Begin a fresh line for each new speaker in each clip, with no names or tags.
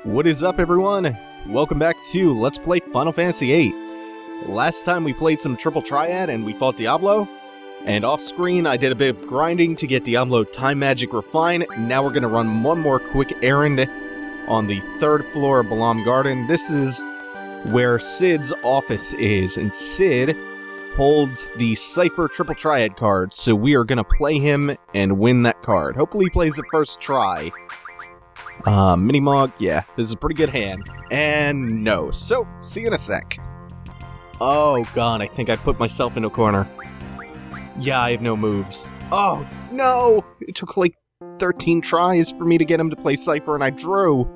What is up, everyone? Welcome back to Let's Play Final Fantasy VIII. Last time we played some Triple Triad and we fought Diablo, and off-screen I did a bit of grinding to get Diablo Time Magic Refine. Now we're going to run one more quick errand on the third floor of Balam Garden. This is where Cid's office is, and Cid holds the Cipher Triple Triad card, so we are going to play him and win that card. Hopefully he plays it first try. Minimog, yeah, this is a pretty good hand. And no, so, see you in a sec. Oh god, I think I put myself in a corner. Yeah, I have no moves. Oh, no! It took like 13 tries for me to get him to play Cipher, and I drew.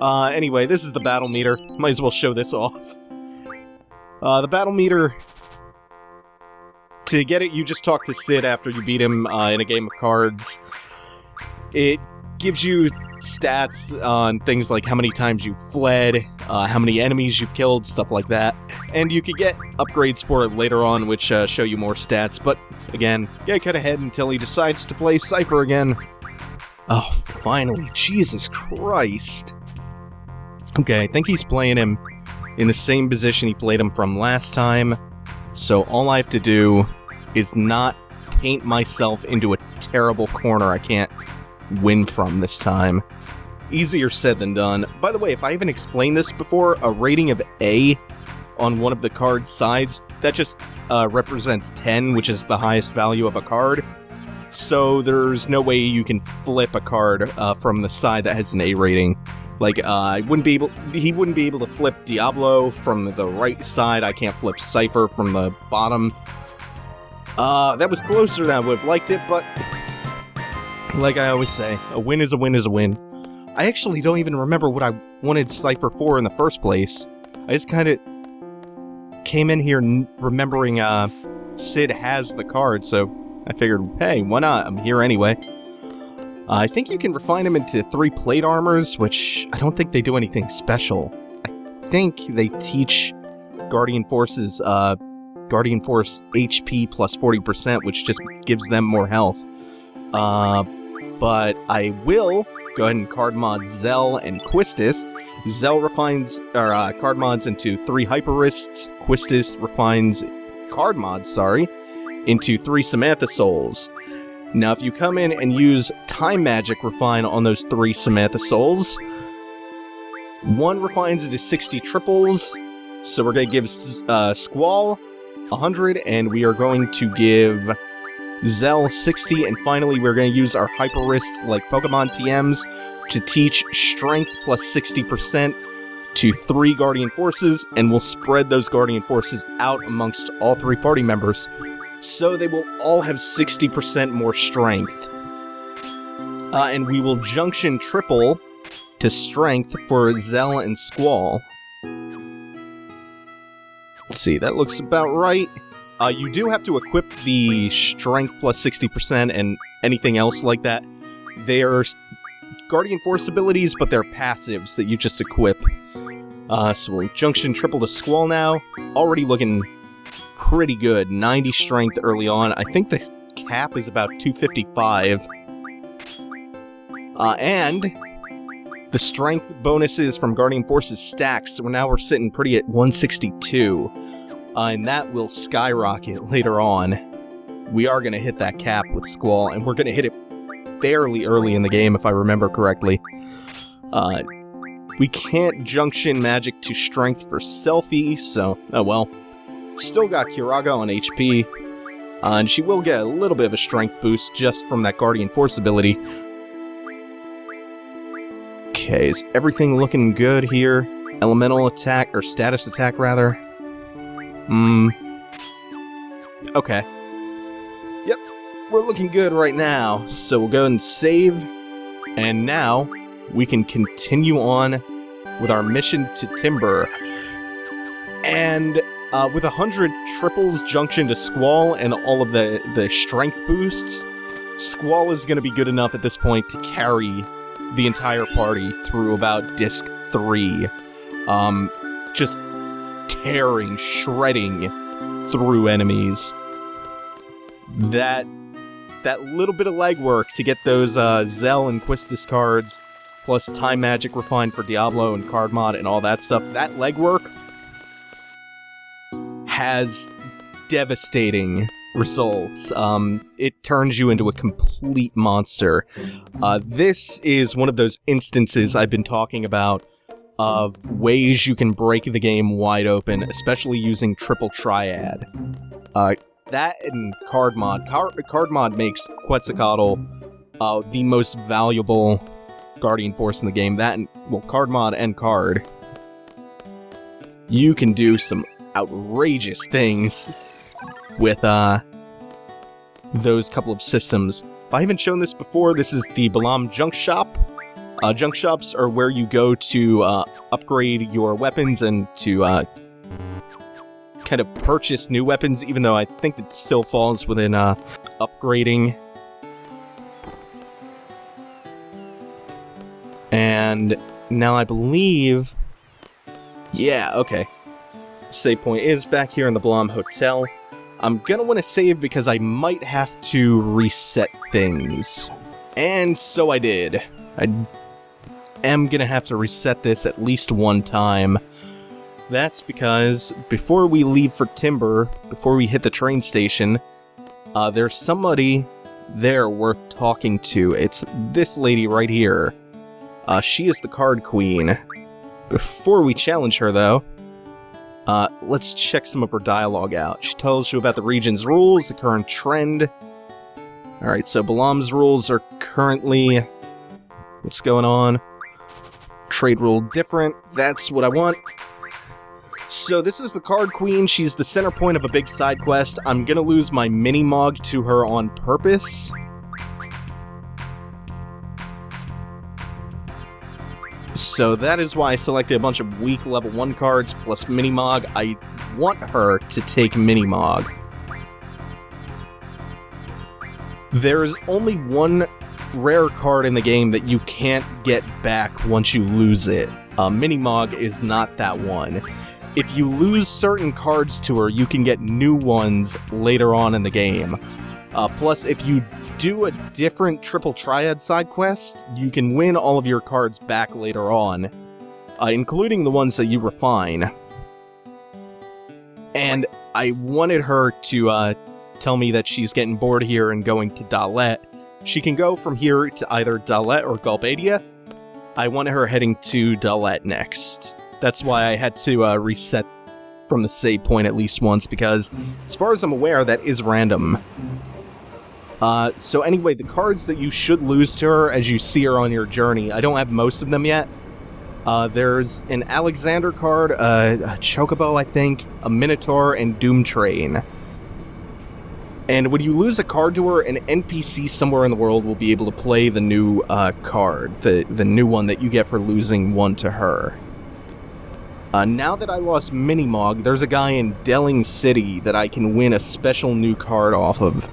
Anyway, this is the battle meter. Might as well show this off. The battle meter... To get it, you just talk to Cid after you beat him in a game of cards. It gives you stats on things like how many times you've fled, how many enemies you've killed, stuff like that. And you could get upgrades for it later on, which show you more stats. But again, get cut ahead until he decides to play Cipher again. Oh, finally. Jesus Christ. Okay, I think he's playing him in the same position he played him from last time. So all I have to do is not paint myself into a terrible corner I can't win from this time. Easier said than done. By the way, if I haven't explained this before, a rating of A on one of the card sides, that just represents 10, which is the highest value of a card. So there's no way you can flip a card from the side that has an A rating. Like, he wouldn't be able to flip Diablo from the right side. I can't flip Cipher from the bottom. That was closer than I would have liked it, but like I always say, a win is a win is a win. I actually don't even remember what I wanted Cipher for in the first place. I just kind of came in here remembering Cid has the card, so I figured, hey, why not? I'm here anyway. I think you can refine him into 3 plate armors, which I don't think they do anything special. I think they teach Guardian Forces Guardian Force HP plus 40%, which just gives them more health. But I will go ahead and card mod Zell and Quistis. Zell refines card mods into 3 Hyper Wrists. Quistis refines card mods, into 3 Samantha Souls. Now, if you come in and use Time Magic Refine on those 3 Samantha Souls, 1 refines into 60 triples, so we're going to give Squall 100, and we are going to give Zell 60, and finally we're going to use our Hyper Wrists like Pokemon TMs to teach Strength plus 60% to 3 Guardian Forces, and we'll spread those Guardian Forces out amongst all 3 party members. So they will all have 60% more strength. And we will junction triple to strength for Zell and Squall. Let's see, that looks about right. You do have to equip the strength plus 60% and anything else like that. They are Guardian Force abilities, but they're passives that you just equip. So we'll junction triple to Squall now. Already looking pretty good. 90 strength early on. I think the cap is about 255. And the strength bonuses from Guardian Forces stacks, so now we're sitting pretty at 162. And that will skyrocket later on. We are going to hit that cap with Squall, and we're going to hit it fairly early in the game, if I remember correctly. We can't junction magic to strength for Selfie, so, oh well. Still got Kiraga on HP, and she will get a little bit of a strength boost just from that Guardian Force ability. Okay, is everything looking good here? Elemental attack, or status attack rather? Okay. Yep, we're looking good right now, so we'll go ahead and save, and now we can continue on with our mission to Timber. And with 100 triples junction to Squall and all of the strength boosts, Squall is going to be good enough at this point to carry the entire party through about Disc 3. Just tearing, shredding through enemies. That little bit of legwork to get those Zell and Quistis cards plus time magic refined for Diablo and card mod and all that stuff, that legwork has devastating results. It turns you into a complete monster. This is one of those instances I've been talking about of ways you can break the game wide open, especially using triple triad. That and card mod. Card mod makes Quetzalcoatl the most valuable Guardian Force in the game. That and, well, card mod and card. You can do some outrageous things with those couple of systems. If I haven't shown this before, this is the Balam Junk Shop. Junk shops are where you go to upgrade your weapons and to kind of purchase new weapons, even though I think it still falls within upgrading. And now I believe... Yeah, okay. Save point is back here in the Blom Hotel. I'm gonna want to save because I might have to reset things. And so I did. I am gonna have to reset this at least one time. That's because before we leave for Timber, before we hit the train station, there's somebody there worth talking to. It's this lady right here. She is the card queen. Before we challenge her, though, let's check some of her dialogue out. She tells you about the region's rules, the current trend. Alright, so Balam's rules are currently... What's going on? Trade rule different. That's what I want. So this is the card queen. She's the center point of a big side quest. I'm gonna lose my mini-mog to her on purpose. So that is why I selected a bunch of weak level 1 cards plus Minimog. I want her to take Minimog. There's only one rare card in the game that you can't get back once you lose it. Minimog is not that one. If you lose certain cards to her, you can get new ones later on in the game. Plus, if you do a different triple triad side quest, you can win all of your cards back later on, including the ones that you refine. And I wanted her to tell me that she's getting bored here and going to Dalet. She can go from here to either Dalet or Galbadia. I wanted her heading to Dalet next. That's why I had to reset from the save point at least once, because as far as I'm aware, that is random. So anyway, the cards that you should lose to her as you see her on your journey, I don't have most of them yet. There's an Alexander card, a Chocobo, I think, a Minotaur, and Doom Train. And when you lose a card to her, an NPC somewhere in the world will be able to play the new card, the new one that you get for losing one to her. Now that I lost Minimog, there's a guy in Delling City that I can win a special new card off of,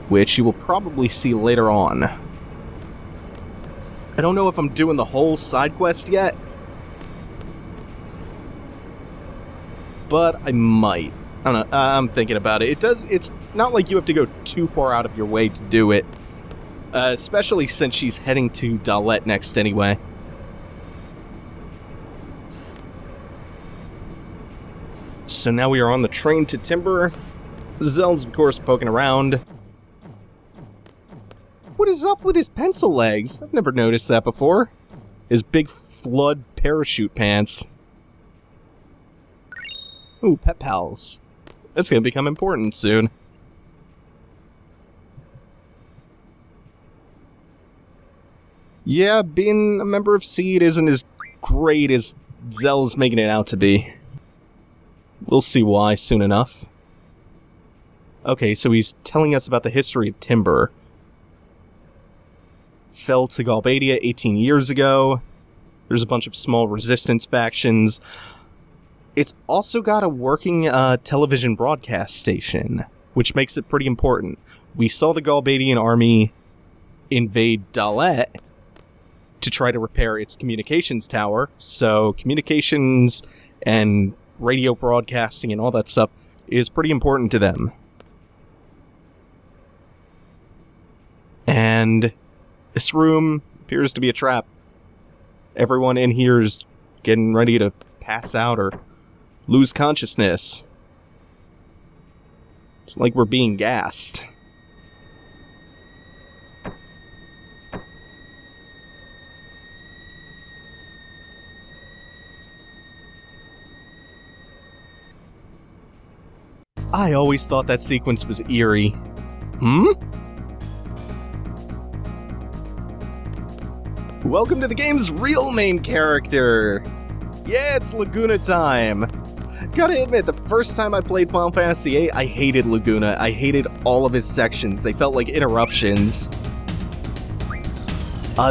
which you will probably see later on. I don't know if I'm doing the whole side quest yet, but I might. I don't know, I'm thinking about it. It's not like you have to go too far out of your way to do it, especially since she's heading to Dalet next anyway. So now we are on the train to Timber. Zell's, of course, poking around. What is up with his pencil legs? I've never noticed that before. His big flood parachute pants. Ooh, pet pals. That's gonna become important soon. Yeah, being a member of Seed isn't as great as Zell's making it out to be. We'll see why soon enough. Okay, so he's telling us about the history of Timber. Fell to Galbadia 18 years ago. There's a bunch of small resistance factions. It's also got a working television broadcast station, which makes it pretty important. We saw the Galbadian army invade Dalet to try to repair its communications tower, so communications and radio broadcasting and all that stuff is pretty important to them. And this room appears to be a trap. everyone in here is getting ready to pass out or lose consciousness. It's like we're being gassed. I always thought that sequence was eerie. Welcome to the game's real main character! Yeah, it's Laguna time! Gotta admit, the first time I played Final Fantasy VIII, I hated Laguna. I hated all of his sections. They felt like interruptions.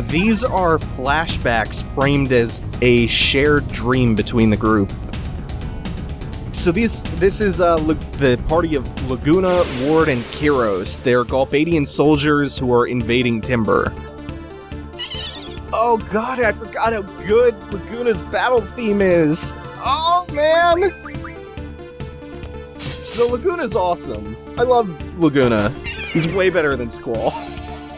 These are flashbacks framed as a shared dream between the group. So this is the party of Laguna, Ward, and Kiros. They're Galbadian soldiers who are invading Timber. Oh god, I forgot how good Laguna's battle theme is! Oh man! So Laguna's awesome. I love Laguna. He's way better than Squall.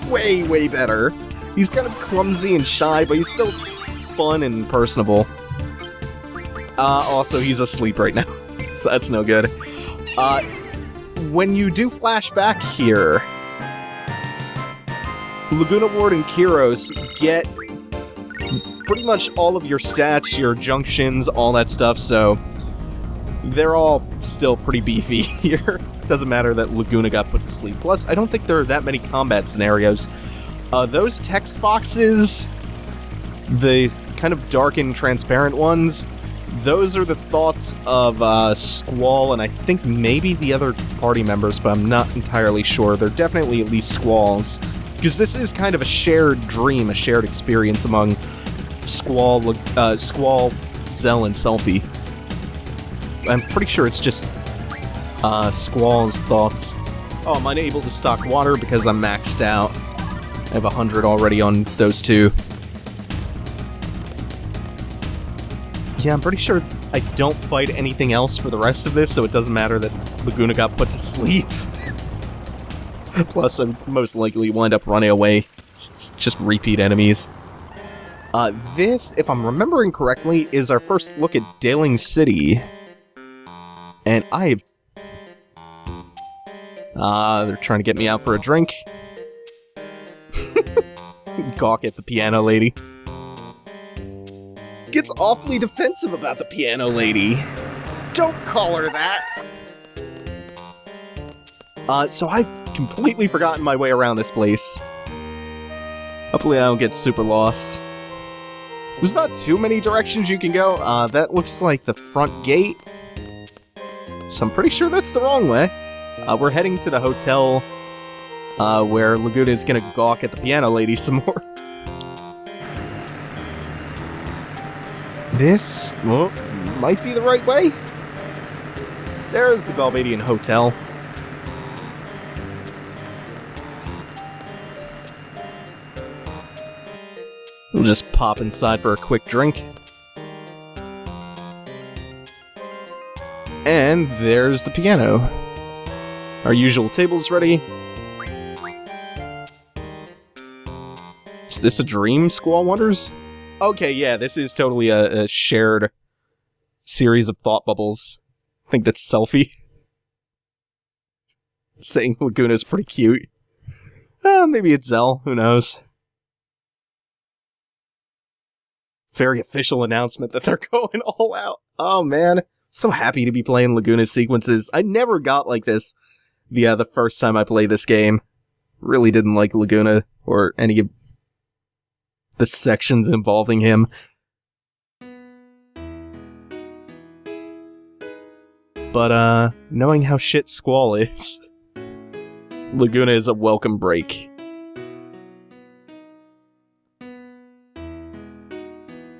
Way, way better. He's kind of clumsy and shy, but he's still fun and personable. Also, he's asleep right now. So that's no good. When you do flashback here, Laguna, Ward, and Kiros get pretty much all of your stats, your junctions, all that stuff, so they're all still pretty beefy here. Doesn't matter that Laguna got put to sleep. Plus, I don't think there are that many combat scenarios. Those text boxes, the kind of dark and transparent ones, those are the thoughts of Squall and I think maybe the other party members, but I'm not entirely sure. They're definitely at least Squall's. Because this is kind of a shared dream, a shared experience among Squall, Zell, and Selphie. I'm pretty sure it's just Squall's thoughts. Oh, I'm unable to stock water because I'm maxed out. I have 100 already on those two. Yeah, I'm pretty sure I don't fight anything else for the rest of this, so it doesn't matter that Laguna got put to sleep. Plus, I'm most likely wind up running away. It's just repeat enemies. This, if I'm remembering correctly, is our first look at Daling City. And they're trying to get me out for a drink. Gawk at the piano lady. Gets awfully defensive about the piano lady. Don't call her that! So I've completely forgotten my way around this place. Hopefully I don't get super lost. There's not too many directions you can go. That looks like the front gate. So I'm pretty sure that's the wrong way. We're heading to the hotel where Laguna is gonna gawk at the piano lady some more. This might be the right way. There's the Galbadian Hotel. We'll just pop inside for a quick drink. And there's the piano. Our usual table's ready. Is this a dream, Squall wonders? Okay, yeah, this is totally a shared series of thought bubbles. I think that's Selphie. Saying Laguna's pretty cute. Maybe it's Zell, who knows. Very official announcement that they're going all out. Oh man, so happy to be playing Laguna sequences. I never got like this the first time I played this game. Really didn't like Laguna or any of the sections involving him. But knowing how shit Squall is, Laguna is a welcome break.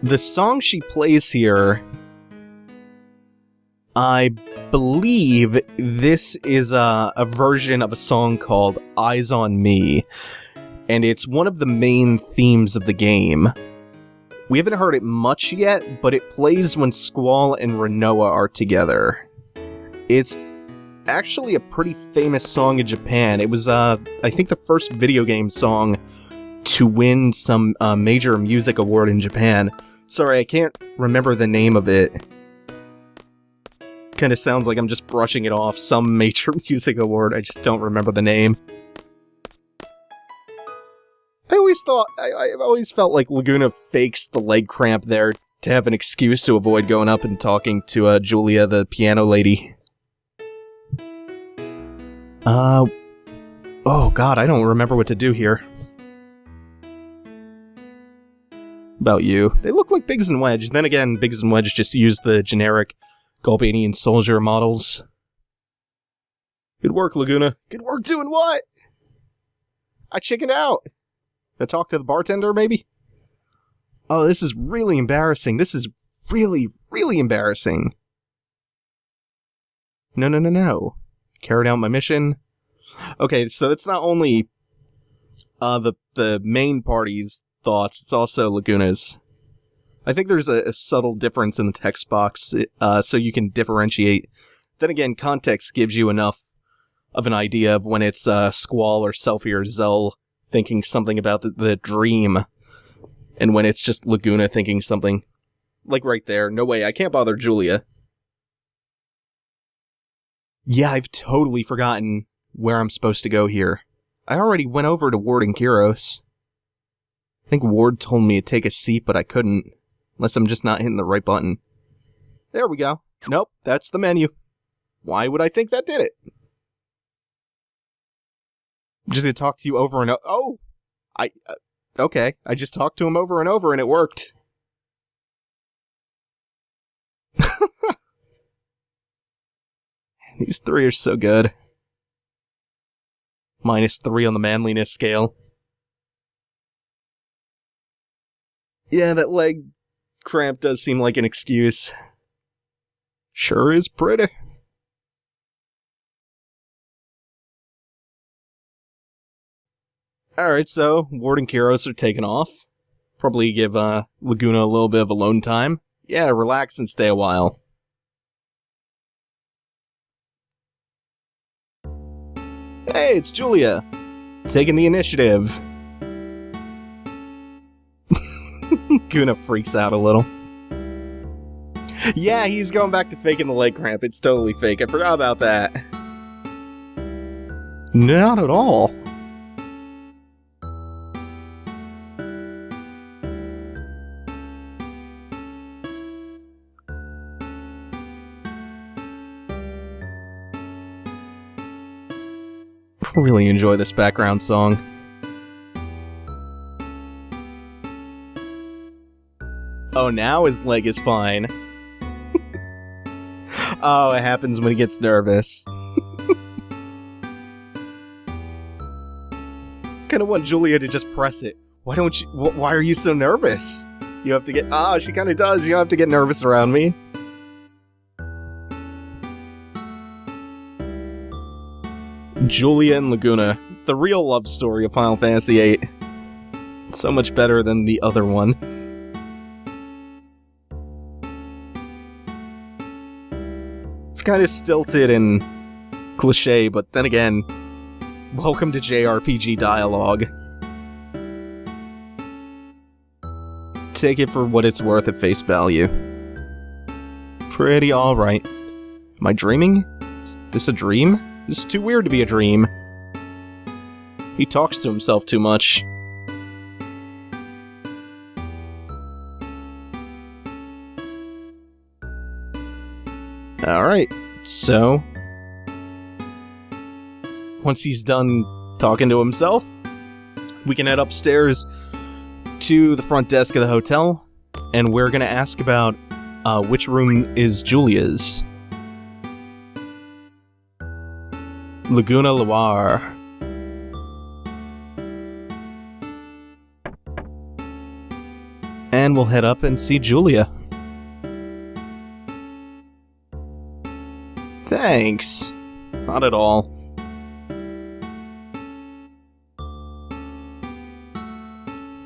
The song she plays here, I believe this is a version of a song called Eyes on Me, and it's one of the main themes of the game. We haven't heard it much yet, but it plays when Squall and Rinoa are together. It's actually a pretty famous song in Japan. It was, I think, the first video game song to win some major music award in Japan. Sorry, I can't remember the name of it. Kind of sounds like I'm just brushing it off. Some major music award. I just don't remember the name. I've always felt like Laguna fakes the leg cramp there to have an excuse to avoid going up and talking to Julia, the piano lady. Oh god, I don't remember what to do here. About you. They look like Biggs and Wedge. Then again, Biggs and Wedge just use the generic Galbanian soldier models. Good work, Laguna. Good work doing what? I chickened out. To talk to the bartender, maybe? Oh, this is really embarrassing. This is really, really embarrassing. No. Carried out my mission. Okay, so it's not only the main party's thoughts, it's also Laguna's. I think there's a subtle difference in the text box, so you can differentiate. Then again, context gives you enough of an idea of when it's Squall or Selfie or Zell thinking something about the dream, and when it's just Laguna thinking something. Like right there, no way, I can't bother Julia. Yeah, I've totally forgotten where I'm supposed to go here. I already went over to Ward and Kiros. I think Ward told me to take a seat, but I couldn't. Unless I'm just not hitting the right button. There we go. Nope, that's the menu. Why would I think that did it? I'm just gonna talk to you over and over. Oh! Okay, I just talked to him over and over and it worked. These three are so good. -3 on the manliness scale. Yeah, that leg cramp does seem like an excuse. Sure is pretty. Alright, so Ward and Kiros are taken off. Probably give Laguna a little bit of alone time. Yeah, relax and stay a while. Hey, it's Julia! Taking the initiative. Laguna freaks out a little. Yeah, he's going back to faking the leg cramp. It's totally fake. I forgot about that. Not at all. Really enjoy this background song. Oh, now his leg is fine. Oh, it happens when he gets nervous. Kinda want Julia to just press it. Why don't you? Why are you so nervous? You have to get. Ah, she kinda does. You have to get nervous around me. Julia and Laguna, the real love story of Final Fantasy VIII. So much better than the other one. It's kind of stilted and cliche, but then again, welcome to JRPG dialogue. Take it for what it's worth at face value. Pretty alright. Am I dreaming? Is this a dream? This is too weird to be a dream. He talks to himself too much. Alright, so... once he's done talking to himself, we can head upstairs to the front desk of the hotel, and we're gonna ask about which room is Julia's. Laguna Loire. And we'll head up and see Julia. Thanks. Not at all.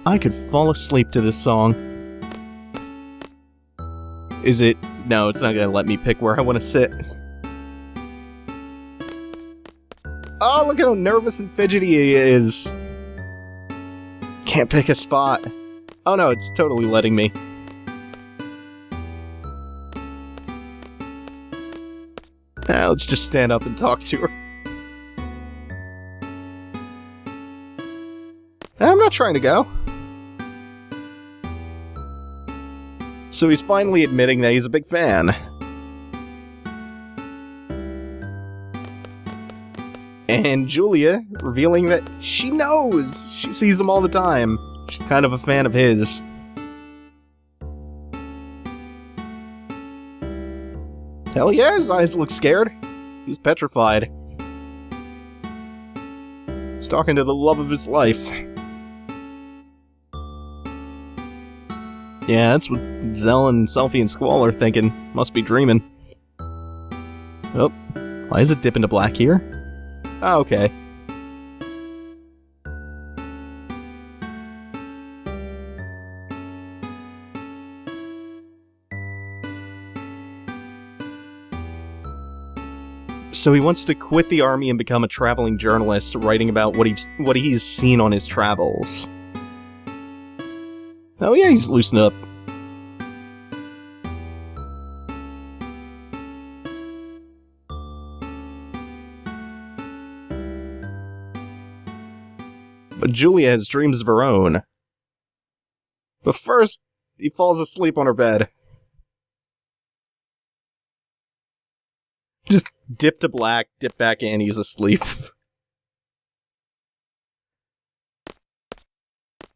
I could fall asleep to this song. Is it? No, it's not gonna let me pick where I want to sit. Oh, look at how nervous and fidgety he is. Can't pick a spot. Oh no, it's totally letting me. Now let's just stand up and talk to her. I'm not trying to go. So he's finally admitting that he's a big fan. And Julia revealing that she knows! She sees him all the time. She's kind of a fan of his. Hell yeah, his eyes look scared. He's petrified. He's talking to the love of his life. Yeah, that's what Zell and Selfie and Squall are thinking. Must be dreaming. Oh, why is it dip into black here? Oh, okay. So he wants to quit the army and become a traveling journalist, writing about what he's seen on his travels. Oh yeah, he's loosened up. But Julia has dreams of her own. But first, he falls asleep on her bed. Just dip to black, dip back in, he's asleep.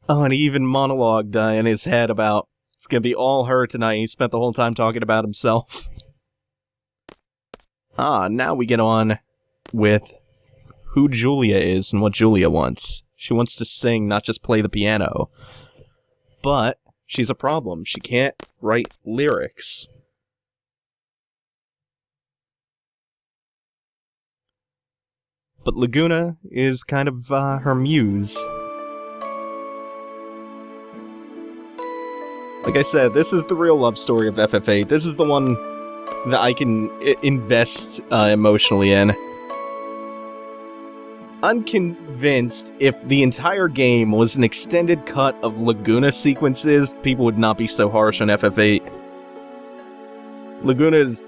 Oh, and he even monologued in his head about, it's gonna be all her tonight. He spent the whole time talking about himself. Now we get on with who Julia is and what Julia wants. She wants to sing, not just play the piano. But she's a problem. She can't write lyrics. But Laguna is kind of her muse. Like I said, this is the real love story of FF8. This is the one that I can invest emotionally in. I'm convinced if the entire game was an extended cut of Laguna sequences, people would not be so harsh on FF8. Laguna is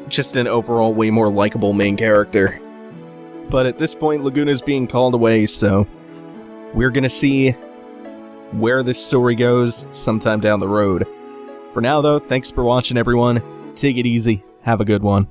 just an overall way more likable main character. But at this point, Laguna's being called away, so we're gonna see where this story goes sometime down the road. For now, though, thanks for watching, everyone. Take it easy. Have a good one.